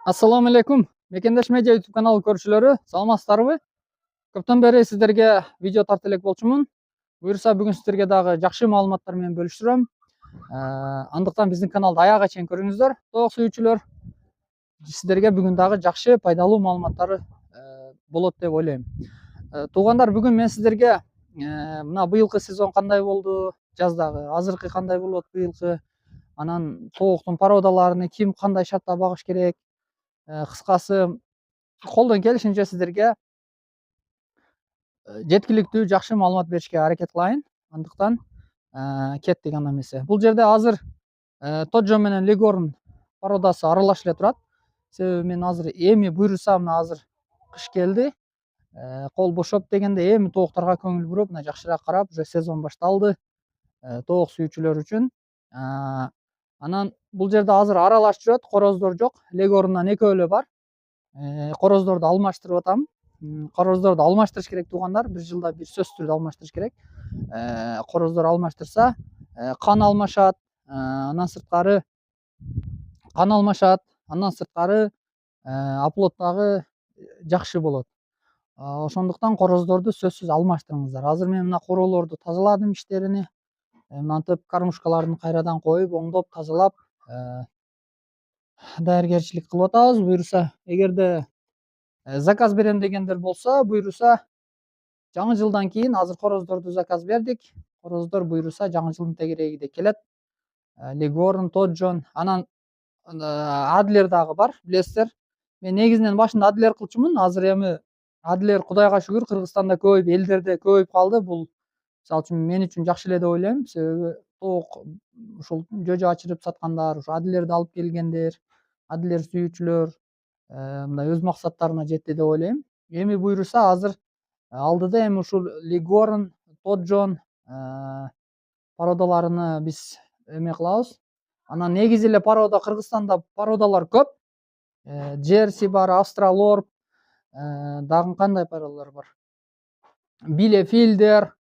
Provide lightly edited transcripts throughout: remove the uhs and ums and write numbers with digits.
Assalamu алейкум. Мекендеш медиа YouTube каналы көрүүчүлөрү, саламатсыздарбы? Көптөн бери сиздерге видео тартып элек болчумун. Буюрса бүгүн сиздерге дагы жакшы маалыматтар менен бөлүштүрөм. Андыктан биздин каналды аягына чейин көрүңүздөр. Тоок сүйүүчүлөр, сиздерге бүгүн дагы жакшы, пайдалуу маалыматтар болот деп ойлойм. Туугандар, бүгүн мен сиздерге мына быйылкы сезон кандай болду, жаздагы, азыркы кандай болот быйылкы, анан тооктун породаларын ким кандай шартта багыш керек, кыскасы колдон келишинче сиздерге жеткиликтүү жакшы маалымат беришке аракет кылайын. Андыктан кеттик анда эмесе. Бул жерде азыр Тоджон менен Легорн породасы аралашып эле турат. Себеби мен азыр эми буюрса мына азыр кыш келди. Кол бошоп дегенде эми тоокторго көңүл буруп, мына жакшыраак карап, уже сезон башталды. Тоок сүйүүчүлөр үчүн. Анан бул жерде азыр аралашып жүрөт, короздөр жок. Легорндан экөө эле бар. Короздорду алмаштырып атам. Короздорду алмаштырыш керек туугандар. Bir жылда bir сөзсүз түрдө алмаштырыш керек. Короздор алмаштырса, кан алмашат, андан сырткары оплот дагы жакшы болот. Ошондуктан короздорду сөзсүз алмаштырыңыздар. Азыр мен мына короолорду тазаладым иштерини. Мынтип кормушкаларын кайрадан коюп, оңдоп, тазалап, даяргерчилик кылып атабыз. Буюрса, эгерде заказ берем дегендер болсо, буюрса жаңы жылдан кийин азыр короздорду заказ бердик. Короздор буюрса жаңы жылдын тегерегиде келет. Легорн, Тоджон, анан Адлер дагы бар, билесиздер. Мен негизинен башында Адлер кылчумун. Азыр эми Адлер Кудайга шүгүр Кыргызстанда көбөйүп, элдерде көбөйүп калды. Бул мисалы үчүн мен үчүн жакшы эле деп ойлойм. Себеби тоок ушул жожо ачырып саткандар, ушу Адлерди алып келгендер, Адлер сүйүүчүлөр мындай өз максаттарына жетти деп ойлойм. Эми буюрса азыр алдыда эми ушул Легорн, Тоджон породаларыны биз эме кылабыз. Анан негизи эле порода Кыргызстанда породалар көп. Джерси бар, Австралорп, дагы кандай породалар бар? Билефилдер,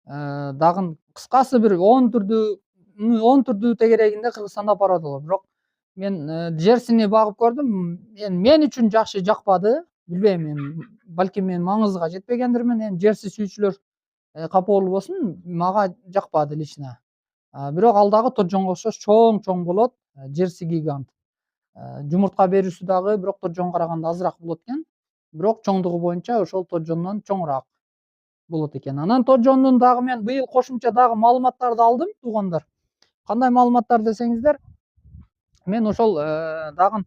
дагы кыскасы бир 10 түрдүү тегерегинде Кыргызстанда породалар. Бирок мен Джерсини багып көрдүм. Мен үчүн жакшы жакпады. Билбейм, эми балким мен маңызга жетпегендирмин. Эми Джерси сүйүүчүлөр капа болбосун, мага жакпады лично. Бирок ал дагы Тоджонго окшош чоң болот. Джерси гигант. Жумуртка берүүсү дагы бирок Тоджонго караганда азыраак болот экен. Бирок чоңдугу боюнча ошол Тоджондон чоңураак болот экен. Анан Тоджондун дагы мен быйыл кошумча дагы маалыматтарды алдым, туугандар. Кандай маалыматтар десеңиздер, мен ошол дагы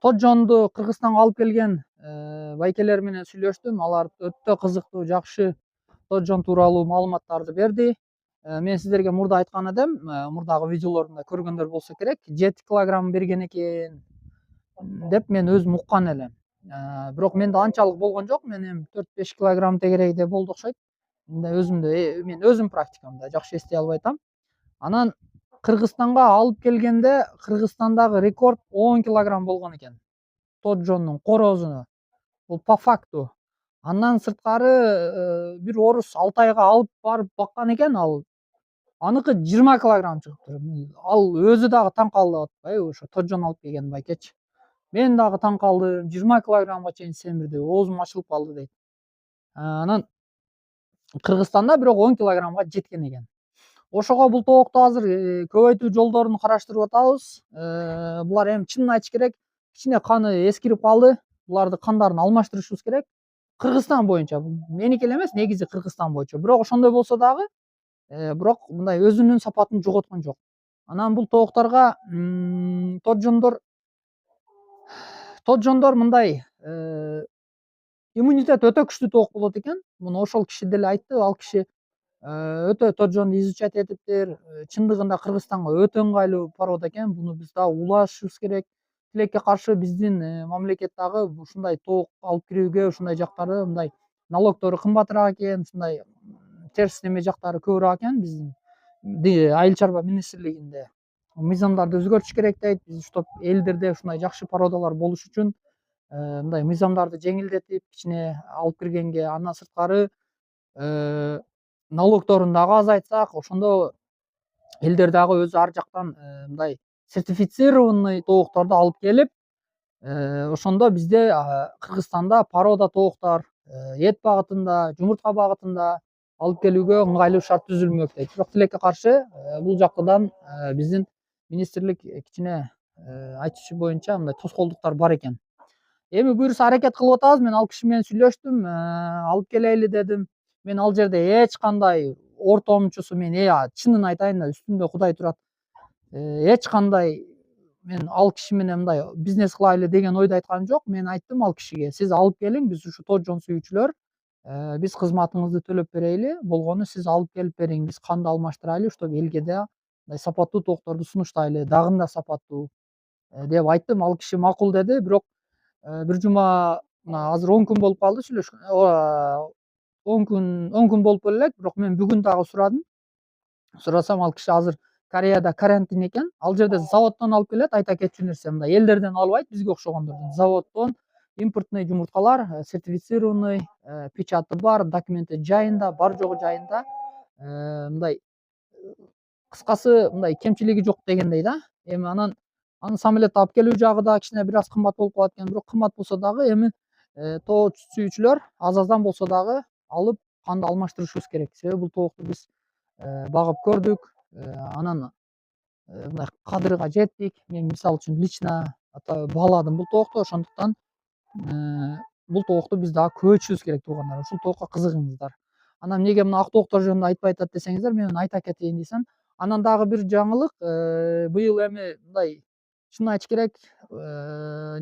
Тоджонду Кыргызстанга алып келген байкелер менен сүйлөштүм. Алар өтө кызыктуу, жакшы Тоджон тууралуу маалыматтарды берди. Мен сиздерге мурда айткан эдим, мурдагы видеолорумда көргөндөр болсо керек, 7 килограмм берген экен деп мен өзүм уккан элем. Бирок менде анчалык болгон жок. Мен эми 4-5 килограмм тегерегиде болду окшойт. Мен өзүм практикамда жакшы эстей албай атам. Анан Кыргызстанга алып келгенде Кыргызстандагы рекорд 10 килограмм болгон экен. Тоджондун корозуну. Бул по факту. Андан сырткары бир орус Алтайга алып барып баккан экен, ал аныкы 20 килограмм чыгыптыр. Ал өзү дагы таң калып атпайбы, ошо Тоджон алып келген байкечи. Мен дагы таң калдым. 20 килограммга чейин семирди, оозум ачылып калды дейт. Анан Кыргызстанда бирок 10 килограммга жеткен экен. Ошого бул тоокто азыр көбөйтүү жолдорун караштырып атабыз. Булар эми чынын айтыш керек, кичине каны эскирип калды. Буларды кандарын алмаштырышыбыз керек. Кыргызстан боюнча, меники эле эмес, негизи Кыргызстан боюнча. Бирок ошондой болсо дагы, бирок мындай өзүнүн сапатын жоготкон жок. Анан бул тоокторго Тоджондор мындай иммунитет өтө күчтүү тоок болот экен. Муну ошол киши деле айтты. Ал киши өтө Тоджонду изучать этиптир. Чындыгында Кыргызстанга өтө ыңгайлуу порода экен. Буну биз дагы улашышыбыз керек. Тилекке каршы биздин мамлекет дагы ушундай тоок алып кирүүгө ушундай жактары мындай налогтору кымбатыраак экен, ушундай терс неме жактары көбүрөөк экен биздин айыл чарба министрлигинде. Мыйзамдарды өзгөртүш керек дейт. Биз чтоб элдерде ушундай жакшы породалар болуш үчүн мындай мыйзамдарды жеңилдетип, кичине алып киргенге, андан сырткары налогторун дагы азайтсак, ошондо элдер дагы өзү ар жактан мындай сертифицированный тоокторду алып келип, Ошондо бизде Кыргызстанда порода тооктор эт багытында, жумуртка багытында алып келүүгө ыңгайлуу шарт түзүлмөк дейт. Бирок тилекке каршы бул жактан биздин министрлик кичине айтышы боюнча мындай тоскоолдуктар бар экен. Эми буюрса аракет кылып атабыз. Мен ал киши менен сүйлөштүм, алып келели дедим. Мен ал жерде эч кандай ортомчусу мен чынын айтайын да үстүмдө Кудай турат. Эч кандай мен ал киши менен мындай бизнес кылайлы деген ойдо айтканым жок. Мен айттым ал кишиге, сиз алып келиң, биз ушу тожон сүйүүчүлөр биз кызматыңызды төлөп берели. Болгону сиз алып келип бериң, биз канды алмаштырайлы, чтобы элге да мындай сапаттуу тоокторду сунуштайлы, дагы да сапаттуу деп айттым. Ал киши макул деди. Бирок бир жума мына азыр 10 күн болуп калды сүйлөшкөн. 10 күн болуп элек, бирок мен бүгүн дагы сурадым. Сурасам ал киши азыр Кореяда карантин экен. Ал жерде заводдон алып келет. Айта кетчү нерсе мындай элдерден албайт, бизге окшогондордон. Заводдон импортный жумурткалар, сертифицированный, печаты бар, документи жайында, бар жогу жайында. Мындай кыскасы мындай кемчилиги жок дегендей да. Эми аны самолетто алып келүү жагы да кичине бир аз кымбат болуп калат экен. Бирок кымбат болсо дагы эми тоо сүйүүчүлөр аздан болсо дагы алып канды алмаштырышыбыз керек. Себеби бул тоокту биз багып көрдүк. Анан мындай кадырга жеттик. Мен мисалы үчүн лично бааладым бул тоокто. Ошондуктан бул тоокто биз дагы көбөйтүшүбүз керек туугандар. Ушул тоокко кызыгыңыздар. Анан эмнеге мына ак тооктор жөнүндө айтпай атат десеңиздер, мен айта кетейин десем, анан дагы бир жаңылык, быйыл эми мындай чынын айтыш керек,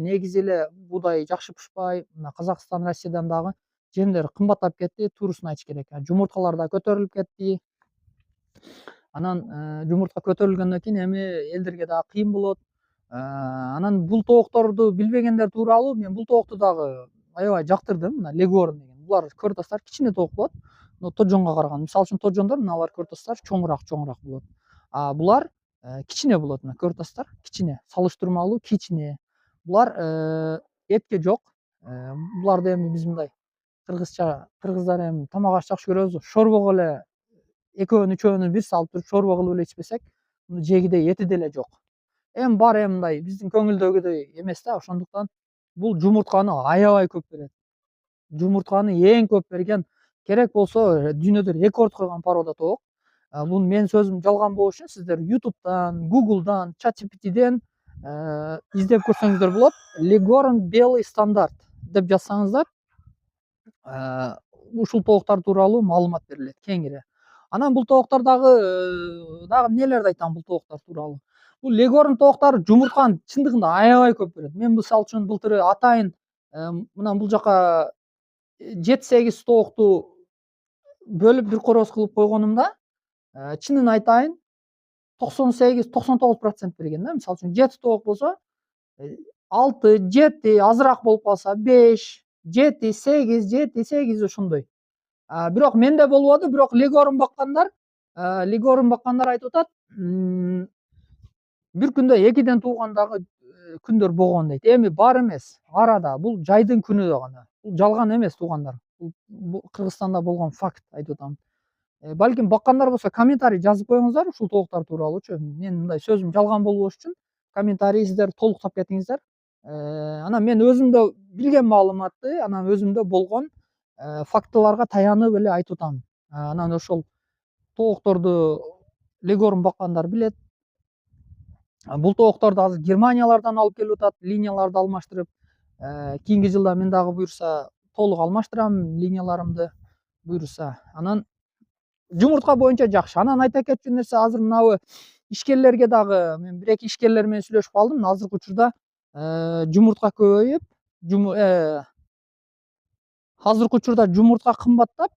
негизи эле буудай жакшы пышпай, мына Казакстан, Россиядан дагы жемдер кымбаттап кетти, туурусын айтыш керек. Жумурткалар да көтөрүлүп кетти. Анан жумуртка көтөрүлгөндөн кийин эми элдерге дагы кыйын болот. Анан бул тоокторду билбегендер тууралуу мен бул тоокту дагы аябай жактырдым. Мына Легорн деген. Булар көрүп атасыздар, кичине тоок болот. Но тожонго караганда, мисалы үчүн тожондор мыналар көрүп атасыздар, чоңураак болот. Булар кичине болот. Мына көрүп атасыздар, кичине, салыштырмалуу кичине. Булар этке жок. Буларды эми биз мындай кыргыздар эми тамак аш жакшы көрөбүз. Шорбого эле экөөнү үчөөнү бир салып туруп шорбо кылып эле ичпесек, муну жегидей эти деле жок. Эми бар эми мындай биздин көңүлдөгүдөй эмес да. Ошондуктан бул жумуртканы аябай көп берет. Жумуртканы эң көп берген, керек болсо дүйнөдө рекорд койгон порода тоок. Бул менин сөзүм жалган болуш үчүн сиздер YouTube'дан, Google'дан, ChatGPT'ден издеп көрсөңүздөр болот. Leghorn белый стандарт деп жазсаңыздар, ушул тооктор тууралуу маалымат берилет кеңири. Анан бул тооктор дагы эмнелерди айтам бул тооктор тууралуу. Бул Leghorn тооктор жумуртканы чындыгында аябай көп берет. Мен мисалы үчүн былтыры атайын мына бул жака 7-8 тоокту бөлүп бир короз кылып койгонумда, чынын айтайын, 98-99% берген да. Мисалы үчүн 7 тоок болсо, 6, 7, азыраак болуп калса 5, 7, 8, 7, 8 ошондой. Бирок менде болбоду. Бирок Leghorn баккандар айтып атат, бир күндө 2ден тууган дагы күндөр болгон дейт. Эми бар эмес, арада. Бул жайдын күнү гана. Бул жалган эмес туугандар. Бул Кыргызстанда болгон факт айтып атам. Балким баккандар болсо комментарий жазып коюңуздар ушул тооктор тууралуучу. Мен мындай сөзүм жалган болбош үчүн комментарий сиздер толуктап кетиңиздер. Анан мен өзүмдө билген маалыматты, анан өзүмдө болгон фактыларга таянып эле айтып атам. Анан ошол тоокторду Leghorn баккандар билет. Бул тоокторду азыр Германиялардан алып келип атат, линияларды алмаштырып. Кийинки жылда мен дагы буюрса толук алмаштырам линияларымды буюрса. Анан жумуртка боюнча жакшы. Анан айта кетчү нерсе, азыр мынабы ишкерлерге дагы мен 1-2 ишкерлер менен сүйлөшүп калдым. Азыркы учурда жумуртка көбөйүп, азыркы учурда жумуртка кымбаттап,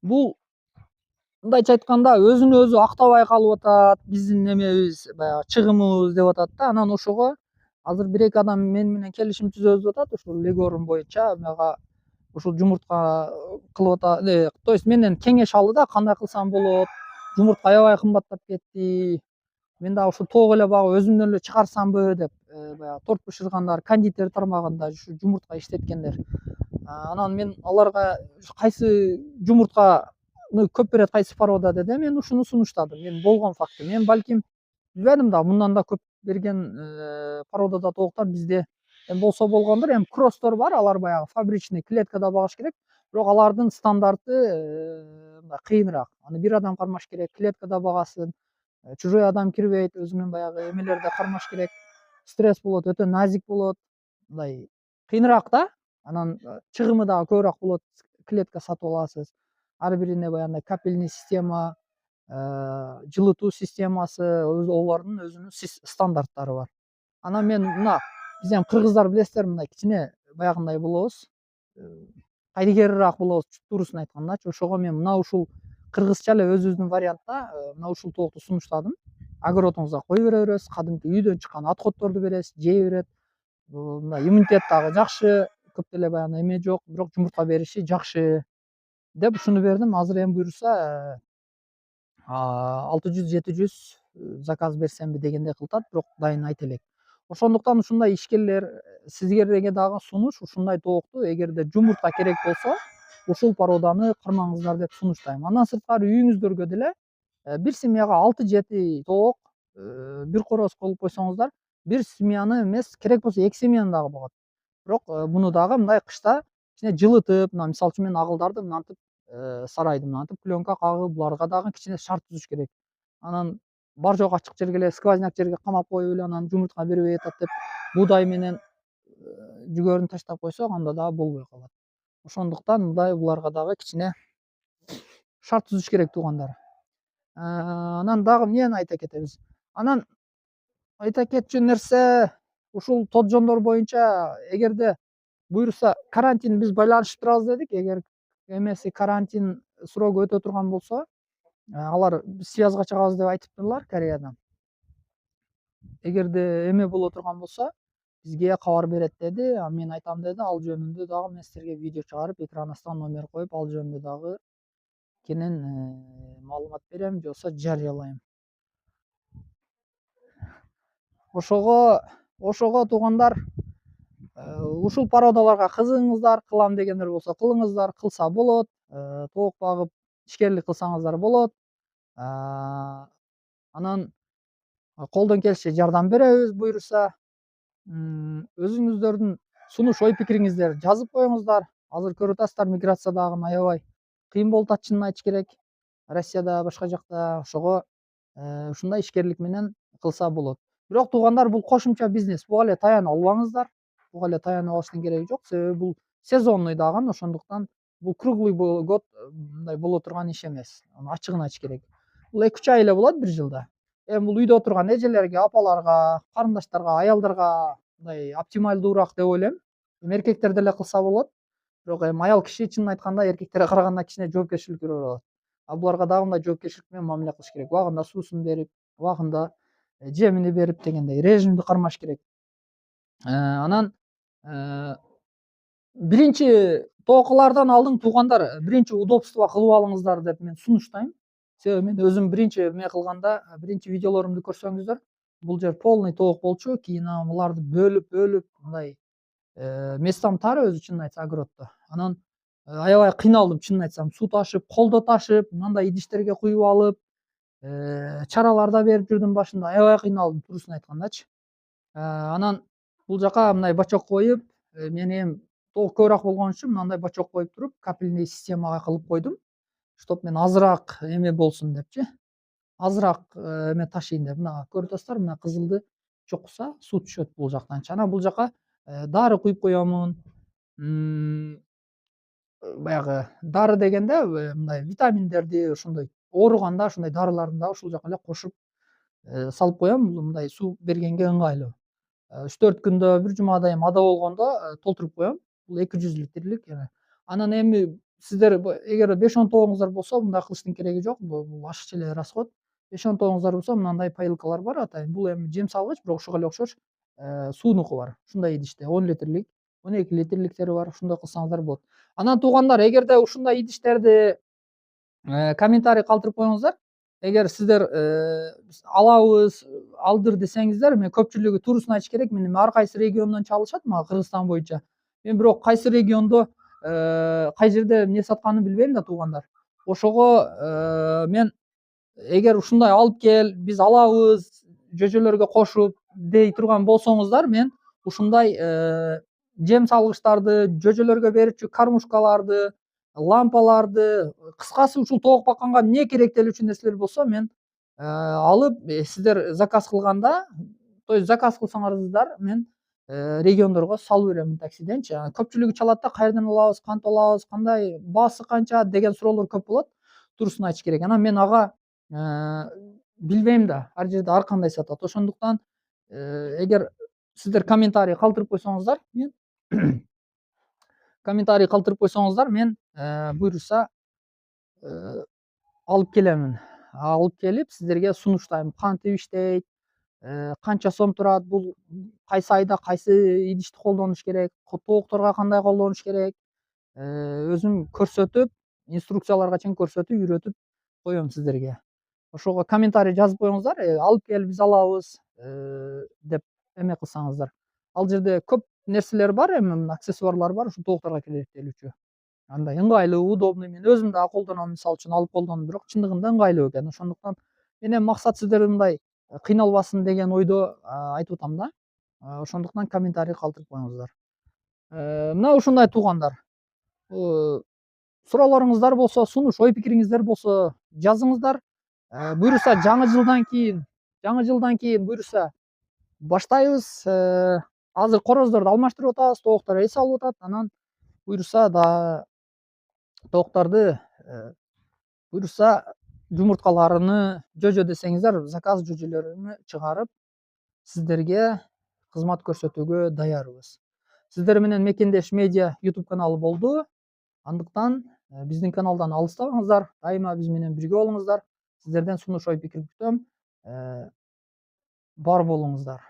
бул мындайча айтканда өзүн өзү актабай калып атат, биздин эмебиз баягы чыгымыбыз деп атат да. Анан ошого азыр 1-2 адам мен менен келишим түзөбүз деп атат. Ушул Leghorn боюнча мага ушул жумуртка кылып атат, то есть менден кеңеш алды да, кандай кылсам болот. Жумуртка аябай кымбаттап кетти. Мен дагы ушул тоок эле багып өзүмдөн эле чыгарсамбы деп, баягы торт бышыргандар, кондитер тармагында ушу жумуртка иштеткендер. Анан мен аларга кайсы жумуртка көп берет кайсы порода деди. Мен ушуну сунуштадым. Мен болгон факты. Мен балким билбедим да, мындан да көп берген породада тооктор бизде болсо болгондур. Эми кросстор бар, алар баягы фабричный клеткада багыш керек. Бирок алардын стандарты мындай кыйыныраак. Аны бир адам кармаш керек, клеткада багасын. Чужой адам кирбейт, өзүнүн баягы эмелерде кармаш керек. Стресс болот, өтө назик болот. Мындай кыйыныраак да. Анан чыгымы дагы көбүрөөк болот. Клетка сатып аласыз. Ар бирине баягындай капельный система, жылытуу системасы, олордун өзүнүн стандарттары бар. Анан мен мына биз эми кыргыздар билесиздер, мындай кичине баягындай болобуз. Кайдыгерирээк болобуз, турусын айткандачы. Ошого мен мына ушул кыргызча эле өзүбүздүн вариантта мына ушул тоокту сунуштадым. Огородуңузга кое беребиз, кадимки үйдөн чыккан отходдорду бересиз, жей берет. Мындай иммунитет дагы жакшы, көп деле баягы эме жок, бирок жумуртка бериши жакшы деп ушуну бердим. Азыр эми буюрса 600-700 заказ берсемби дегендей кылтат, бирок дайын айта элек. Ошондуктан ушундай ишкерлер, сизерге дагы сунуш ушундай тоокту эгерде жумурта керек болсо ушул породаны кармаңыздар деп сунуштайм. Андан сырткары үйүңүздөргө деле бир семьяга 6-7 тоок, бир короз коюп койсоңуздар, бир семьяны эмес, керек болсо 2 семьяны дагы багат. Бирок муну дагы мындай кышта кичине жылытып, мына мисалы үчүн мен агылдарды мынантип сарайды мынантип пленка кагып, буларга дагы кичине шарт түзүш керек. Анан бар жок ачык жерге эле, сквозняк жерге камап коюп эле анан жумуртка бербей атат деп буудай менен жүгөрүн таштап койсок, анда дагы болбой калат. Ошондуктан мындай буларга дагы кичине шарт түзүш керек, туугандар. Анан дагы эмнени айта кетебиз? Анан айта кетчү нерсе ушул тоджондор боюнча эгерде буюрса карантин биз байланышып турабыз дедик. Эгер эмеси карантин срогу өтө турган болсо, алар связга чыгабыз деп айтыптырлар Кореядан. Эгерде эме боло турган болсо бизге кабар берет деди. Мен айтам деди. Ал жөнүндө дагы мен силерге видео чыгарып, экран астына номер коюп, ал жөнүндө дагы кенен маалымат берем, же болбосо жарыялайм. Ошого туугандар, ушул породаларга кызыгыңыздар, кылам дегендер болсо кылыңыздар, кылса болот. Тоок багып ишкерлик кылсаңыздар болот. Анан колдон келишинче жардам беребиз буюрса. Өзүңүздөрдүн сунуш ой пикириңиздерди жазып коюңуздар. Азыр көрүп атасыздар, миграция дагы аябай кыйын болуп атат, чынын айтыш керек. Россияда, башка жакта. Ошого ушундай ишкерлик менен кылса болот. Бирок туугандар, бул кошумча бизнес. Буга эле таянып албаңыздар. Буга эле таянып алыштын кереги жок. Себеби бул сезонный дагы, ошондуктан бул круглый год мындай боло турган иш эмес. Ачыгын айтыш керек. Бул 2-3 ай эле болот, 1 жылда. Эми бул үйдө отурган эжелерге, апаларга, карындаштарга, аялдарга мындай оптималдуураак деп ойлойм. Эркектер деле кылса болот. Бирок эми аял киши чынын айтканда эркектерге караганда кичине жоопкерчиликтүүрөөк болот. Буларга дагы мындай жоопкерчилик менен мамиле кылыш керек. Убагында суусун берип, убагында жемини берип дегендей режимди кармаш керек. Анан биринчи тоокулардан алдын туугандар, биринчи удобство кылып алыңыздар деп мен сунуштайм. Себеби мен өзүм биринчи эме кылганда, биринчи видеолорумду көрсөңүздөр, бул жер полный тоок болчу. Кийин буларды бөлүп мындай местам тар өзү, чынын айтса, огороддо. Анан аябай кыйналдым, чынын айтсам. Суу ташып, колдо ташып, мындай идиштерге куюп алып, чаралар да берип жүрдүм башында. Аябай кыйналдым, турусын айткандачы. Анан бул жака мындай бачок коюп, мен эми тоок көбүрөөк болгон үчүн мындай бачок коюп туруп, капельный системага кылып койдум. Чтоб мен азыраак эме болсун депчи. Азыраак эме ташыйын деп. Мына көрүп атасыздар, мына кызылды чокса суу түшөт бул жактан. Анан бул жака дары куюп коёмун. Баягы дары дегенде мындай витаминдерди, ошондой ооруганда ошондой дарыларды да ушул жака эле кошуп салып коем. Бул мындай суу бергенге ыңгайлуу. 3-4 күндө, бир жумадай мада болгондо толтуруп коем. Бул 200 литрлик. Анан эми сиздер эгер 5-10 тоогуңуздар болсо, мындай кылыштын кереги жок. Бул ашыкча эле расход. 5-10 тоогуңуздар болсо, мындай поилкалар бар атайын. Бул эми жем салгыч, бирок ошого эле окшош суунуку бар. Ушундай идиште 10 литрлик, 12 литрликтери бар. Ушундай кылсаңыздар болот. Анан туугандар, эгерде ушундай идиштерди комментарий калтырып коюңуздар. Эгер сиздер алабыз, алдыр десеңиздер, мен көпчүлүгү турусын айтыш керек. Мен ар кайсы региондон чалышат, мага Кыргызстан боюнча. Мен бирок кайсы региондо, кай жерде эмне сатканын билбейм да, туугандар. Ошого мен эгер ушундай алып кел, биз алабыз, жөжөлөргө кошуп дей турган болсоңуздар, мен ушундай жем салгычтарды, жөжөлөргө берүүчү кормушкаларды, лампаларды, кыскасы ушул тоок бакканга эмне керектелүүчү нерселер болсо, мен алып сиздер заказ кылганда, то есть заказ кылсаңарыздар, мен региондорго салып беремин таксиденчи. Көпчүлүгү чалат да, кайерден алабыз, кантип алабыз, кандай, баасы канча деген суроолор көп болот. Турусын айтыш керек. Анан мен ага билбейм да, ар жерде ар кандай сатат. Ошондуктан эгер сиздер комментарий калтырып койсоңуздар, мен комментарий калтырып койсоңуздар, мен буюрса алып келемин. Алып келип сиздерге сунуштайм. Кантип иштейт, канча сом турат, бул кайсы айда кайсы идишти колдонуш керек, тоокторго кандай колдонуш керек, өзүм көрсөтүп, инструкцияларга чейин көрсөтүп, үйрөтүп коем сиздерге. Ошого комментарий жазып коюңуздар, алып кел, биз алабыз деп эме кылсаңыздар. Ал жерде көп нерселер бар, эми аксессуарлар бар, ушу тоокторго керектелүүчү. Андай ыңгайлуу, удобный, мен өзүм дагы колдоном, мисалы үчүн алып колдондум, бирок чындыгында ыңгайлуу экен. Ошондуктан мен эми максат сиздер мындай кыйналбасын деген ойдо айтып атам да. Ошондуктан комментарий калтырып коюңуздар. Мына ушундай туугандар, суроолоруңуздар болсо, сунуш ой пикириңиздер болсо жазыңыздар. Буюрса жаңы жылдан кийин буюрса баштайбыз. Азыр короздорду алмаштырып атабыз, тооктор эс алып атат. Анан буюрса да тооктарды буюрса жумурткаларыны, жөжө десеңиздер, заказ жөжөлөрүнү чыгарып сиздерге кызмат көрсөтүүгө даярбыз. Сиздер менен Мекендеш медиа YouTube каналы болду. Андыктан биздин каналдан алыстабаңыздар, дайыма биз менен бирге болуңуздар. Сиздерден сунуш ой пикир күтөм. Бар болуңуздар.